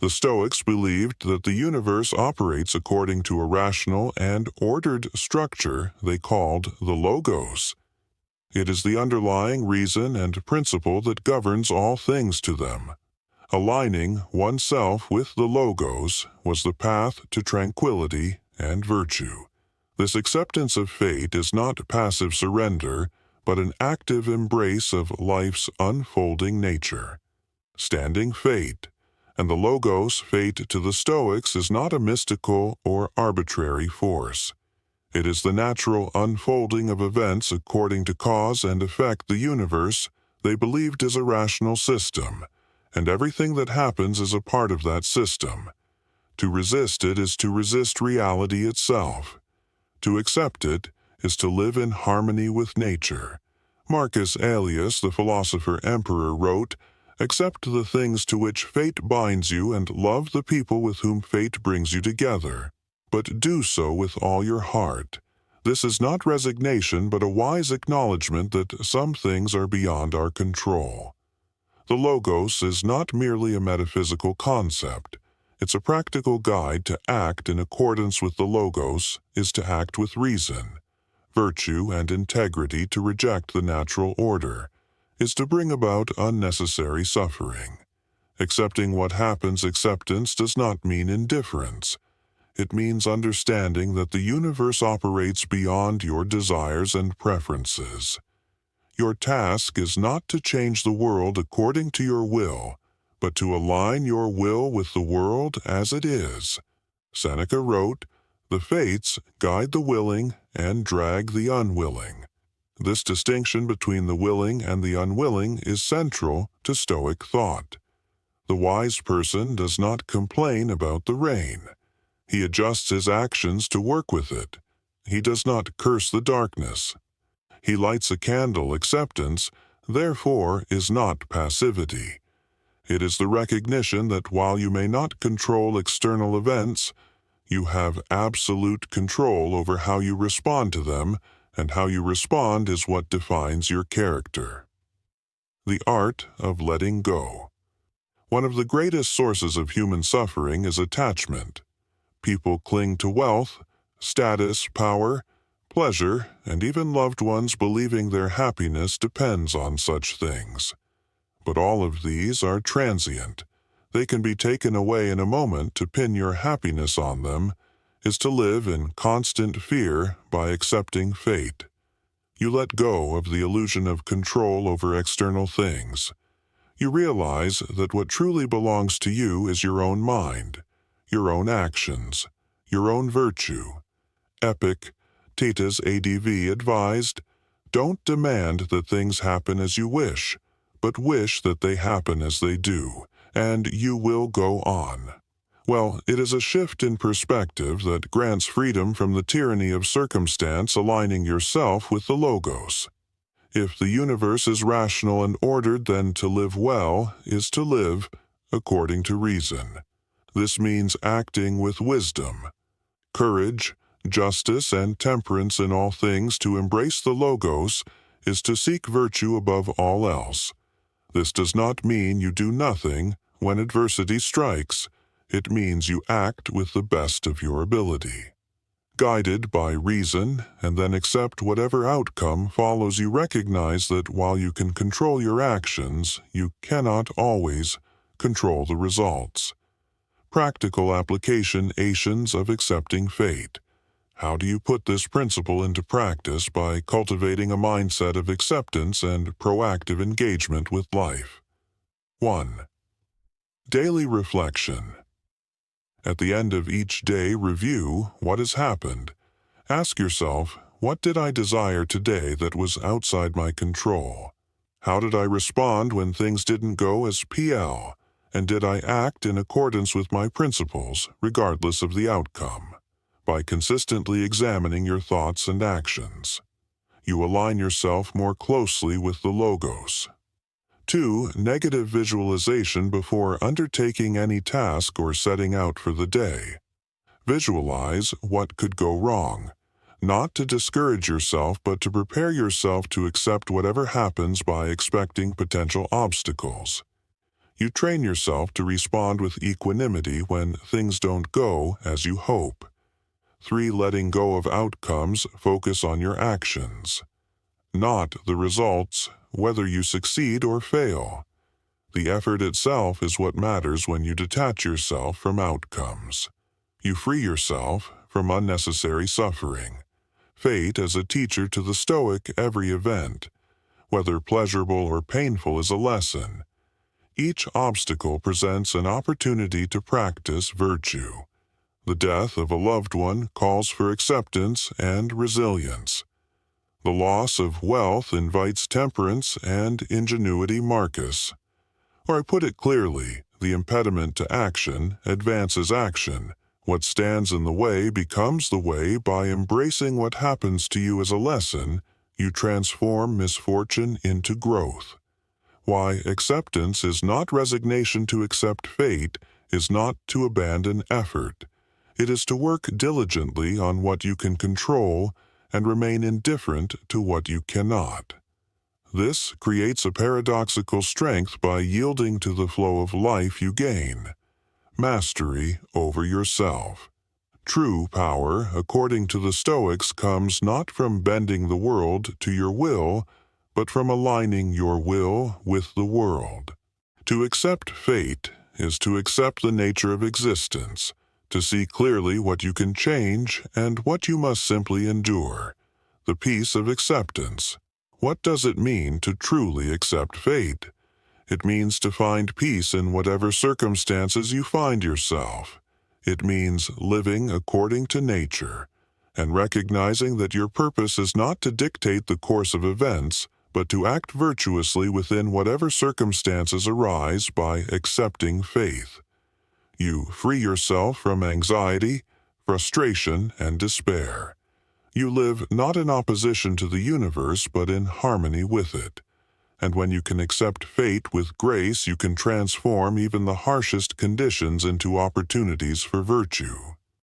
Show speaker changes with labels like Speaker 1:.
Speaker 1: The Stoics believed that the universe operates according to a rational and ordered structure they called the logos. It is the underlying reason and principle that governs all things to them. Aligning oneself with the logos was the path to tranquility and virtue. This acceptance of fate is not passive surrender, but an active embrace of life's unfolding nature. Standing fate, and the logos fate to the Stoics is not a mystical or arbitrary force. It is the natural unfolding of events according to cause and effect. The universe they believed is a rational system, and everything that happens is a part of that system. To resist it is to resist reality itself. To accept it is to live in harmony with nature. Marcus Aurelius, the philosopher-emperor, wrote, "Accept the things to which fate binds you and love the people with whom fate brings you together. But do so with all your heart." This is not resignation, but a wise acknowledgement that some things are beyond our control. The Logos is not merely a metaphysical concept. It's a practical guide. To act in accordance with the Logos is to act with reason. Virtue and integrity. To reject the natural order is to bring about unnecessary suffering. Accepting what happens. Acceptance does not mean indifference. It means understanding that the universe operates beyond your desires and preferences. Your task is not to change the world according to your will, but to align your will with the world as it is. Seneca wrote, "The fates guide the willing and drag the unwilling." This distinction between the willing and the unwilling is central to Stoic thought. The wise person does not complain about the rain. He adjusts his actions to work with it. He does not curse the darkness. He lights a candle. Acceptance, therefore, is not passivity. It is the recognition that while you may not control external events, you have absolute control over how you respond to them, and how you respond is what defines your character. The art of letting go. One of the greatest sources of human suffering is attachment. People cling to wealth, status, power, pleasure, and even loved ones, believing their happiness depends on such things. But all of these are transient. They can be taken away in a moment. To pin your happiness on them is to live in constant fear. By accepting fate, you let go of the illusion of control over external things. You realize that what truly belongs to you is your own mind, your own actions, your own virtue. Epictetus ADV advised, "Don't demand that things happen as you wish, but wish that they happen as they do, and you will go on." Well, it is a shift in perspective that grants freedom from the tyranny of circumstance, aligning yourself with the Logos. If the universe is rational and ordered, then to live well is to live according to reason. This means acting with wisdom, courage, justice, and temperance in all things. To embrace the Logos is to seek virtue above all else. This does not mean you do nothing when adversity strikes. It means you act with the best of your ability. Guided by reason, and then accept whatever outcome follows. You recognize that while you can control your actions, you cannot always control the results. Practical applications of accepting fate. How do you put this principle into practice? By cultivating a mindset of acceptance and proactive engagement with life. 1. Daily reflection. At the end of each day, review what has happened. Ask yourself, what did I desire today that was outside my control? How did I respond when things didn't go as PL? And did I act in accordance with my principles, regardless of the outcome? By consistently examining your thoughts and actions, you align yourself more closely with the Logos. 2. Negative visualization before undertaking any task or setting out for the day. Visualize what could go wrong, not to discourage yourself, but to prepare yourself to accept whatever happens by expecting potential obstacles. You train yourself to respond with equanimity when things don't go as you hope. 3. Letting go of outcomes, focus on your actions, not the results, whether you succeed or fail. The effort itself is what matters when you detach yourself from outcomes. You free yourself from unnecessary suffering. Fate as a teacher to the Stoic, every event, whether pleasurable or painful, is a lesson. Each obstacle presents an opportunity to practice virtue. The death of a loved one calls for acceptance and resilience. The loss of wealth invites temperance and ingenuity. Marcus. Or I put it clearly, the impediment to action advances action. What stands in the way becomes the way. By embracing what happens to you as a lesson, you transform misfortune into growth. Why acceptance is not resignation. To accept fate is not to abandon effort. It is to work diligently on what you can control and remain indifferent to what you cannot. This creates a paradoxical strength. By yielding to the flow of life, you gain mastery over yourself. True power, according to the Stoics, comes not from bending the world to your will, but from aligning your will with the world. To accept fate is to accept the nature of existence, to see clearly what you can change and what you must simply endure. The peace of acceptance. What does it mean to truly accept fate? It means to find peace in whatever circumstances you find yourself. It means living according to nature, and recognizing that your purpose is not to dictate the course of events, but to act virtuously within whatever circumstances arise by accepting faith. You free yourself from anxiety, frustration, and despair. You live not in opposition to the universe, but in harmony with it. And when you can accept fate with grace, you can transform even the harshest conditions into opportunities for virtue.